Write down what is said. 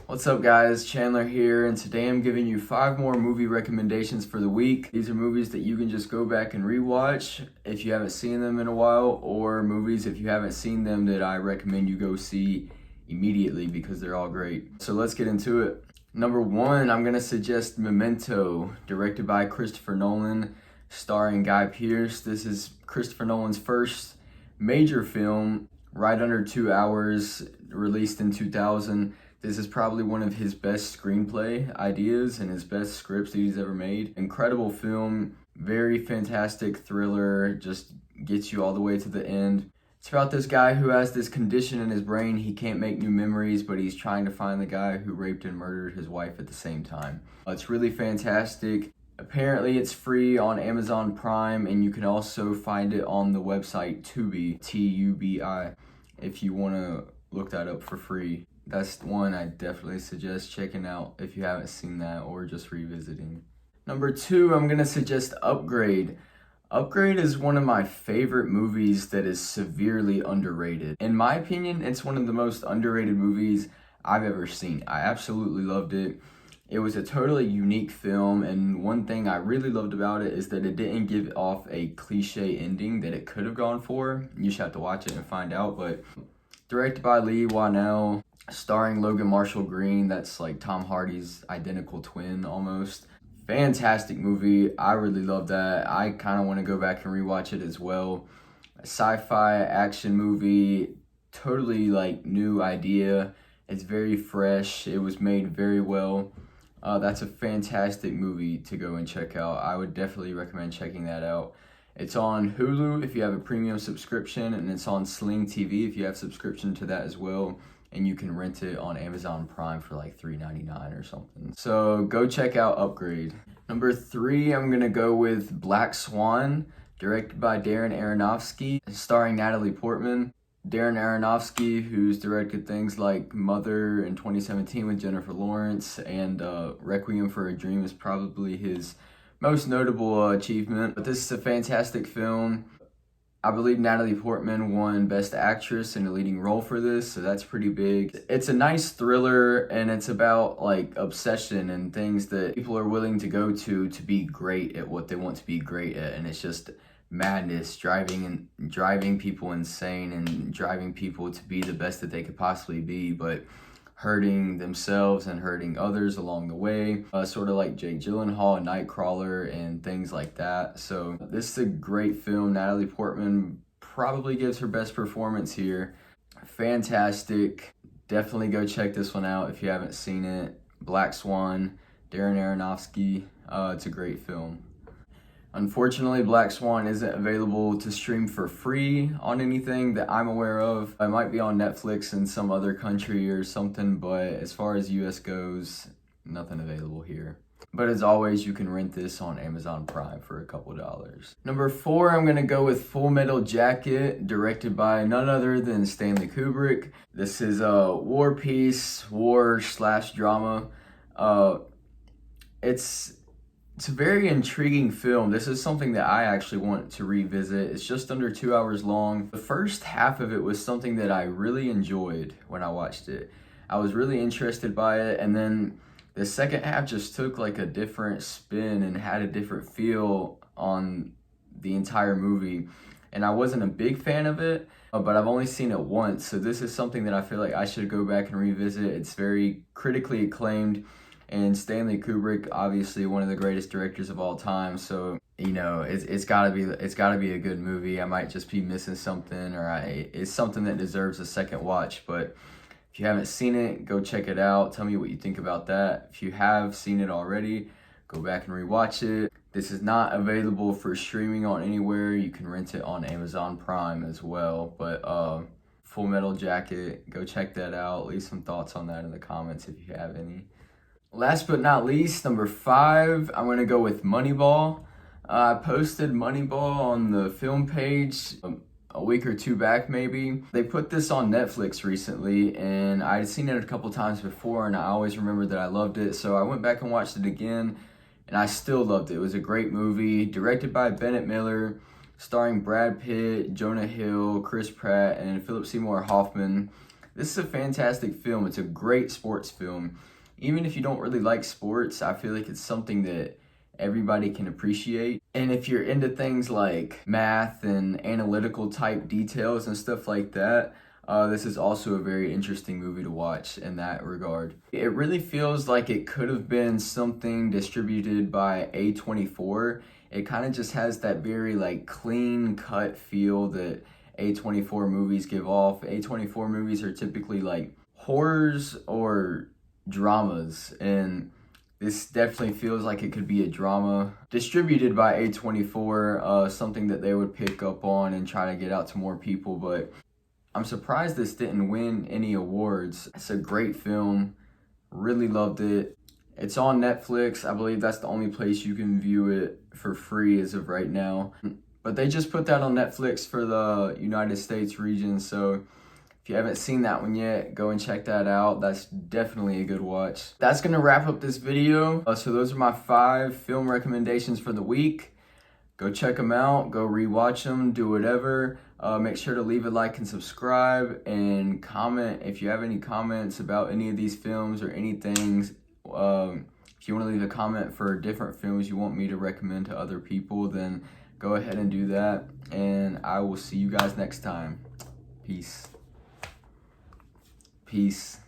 What's up guys, Chandler here, and today I'm giving you 5 more movie recommendations for the week. These are movies that you can just go back and rewatch if you haven't seen them in a while, or movies if you haven't seen them that I recommend you go see immediately because they're all great. So let's get into it. Number 1, I'm gonna suggest Memento, directed by Christopher Nolan, starring Guy Pearce. This is Christopher Nolan's first major film, right under 2 hours, released in 2000. This is probably one of his best screenplay ideas and his best scripts that he's ever made. Incredible film, very fantastic thriller, just gets you all the way to the end. It's about this guy who has this condition in his brain. He can't make new memories, but he's trying to find the guy who raped and murdered his wife at the same time. It's really fantastic. Apparently it's free on Amazon Prime, and you can also find it on the website Tubi, Tubi, if you want to look that up for free. That's one I definitely suggest checking out if you haven't seen that or just revisiting. Number 2, I'm going to suggest Upgrade. Upgrade is one of my favorite movies that is severely underrated. In my opinion, it's one of the most underrated movies I've ever seen. I absolutely loved it. It was a totally unique film, and one thing I really loved about it is that it didn't give off a cliche ending that it could have gone for. You just have to watch it and find out, but directed by Leigh Whannell, starring Logan Marshall Green, that's like Tom Hardy's identical twin almost. Fantastic movie. I really love that. I kind of want to go back and rewatch it as well. A sci-fi action movie, totally like new idea. It's very fresh. It was made very well. That's a fantastic movie to go and check out. I would definitely recommend checking that out. It's on Hulu if you have a premium subscription, and it's on Sling TV if you have subscription to that as well. And you can rent it on Amazon Prime for like $3.99 or something. So go check out Upgrade. Number 3, I'm gonna go with Black Swan, directed by Darren Aronofsky, starring Natalie Portman. Darren Aronofsky, who's directed things like Mother in 2017 with Jennifer Lawrence, and Requiem for a Dream is probably his most notable achievement. But this is a fantastic film. I believe Natalie Portman won Best Actress in a leading role for this, so that's pretty big. It's a nice thriller, and it's about like obsession and things that people are willing to go to be great at what they want to be great at, and it's just madness, driving people insane and driving people to be the best that they could possibly be, but hurting themselves and hurting others along the way, sort of like Jake Gyllenhaal and Nightcrawler and things like that. So this is a great film. Natalie Portman probably gives her best performance here. Fantastic. Definitely go check this one out if you haven't seen it. Black Swan, Darren Aronofsky. It's a great film. Unfortunately, Black Swan isn't available to stream for free on anything that I'm aware of. It might be on Netflix in some other country or something, but as far as US goes, nothing available here. But as always, you can rent this on Amazon Prime for a couple $. Number 4, I'm gonna go with Full Metal Jacket, directed by none other than Stanley Kubrick. This is a war/drama. It's a very intriguing film. This is something that I actually want to revisit. It's just under 2 hours long. The first half of it was something that I really enjoyed when I watched it. I was really interested by it, and then the second half just took like a different spin and had a different feel on the entire movie. And I wasn't a big fan of it, but I've only seen it once. So this is something that I feel like I should go back and revisit. It's very critically acclaimed. And Stanley Kubrick, obviously one of the greatest directors of all time, so you know it's gotta be a good movie. I might just be missing something, or it's something that deserves a second watch. But if you haven't seen it, go check it out. Tell me what you think about that. If you have seen it already, go back and rewatch it. This is not available for streaming on anywhere. You can rent it on Amazon Prime as well. But Full Metal Jacket, go check that out. Leave some thoughts on that in the comments if you have any. Last but not least, number 5, I'm going to go with Moneyball. I posted Moneyball on the film page a week or 2 back maybe. They put this on Netflix recently, and I'd seen it a couple times before, and I always remembered that I loved it. So I went back and watched it again, and I still loved it. It was a great movie, directed by Bennett Miller, starring Brad Pitt, Jonah Hill, Chris Pratt, and Philip Seymour Hoffman. This is a fantastic film. It's a great sports film. Even if you don't really like sports, I feel like it's something that everybody can appreciate. And if you're into things like math and analytical type details and stuff like that, this is also a very interesting movie to watch in that regard. It really feels like it could have been something distributed by A24. It kind of just has that very like clean cut feel that A24 movies give off. A24 movies are typically like horrors or dramas, and this definitely feels like it could be a drama distributed by A24, something that they would pick up on and try to get out to more people. But I'm surprised this didn't win any awards. It's a great film. Really loved it. It's on Netflix. I believe that's the only place you can view it for free as of right now. But they just put that on Netflix for the United States region. So if you haven't seen that one yet, go and check that out. That's definitely a good watch. That's going to wrap up this video. So those are my 5 film recommendations for the week. Go check them out. Go rewatch them. Do whatever. Make sure to leave a like and subscribe, and comment if you have any comments about any of these films or anything. If you want to leave a comment for different films you want me to recommend to other people, then go ahead and do that. And I will see you guys next time. Peace. Peace.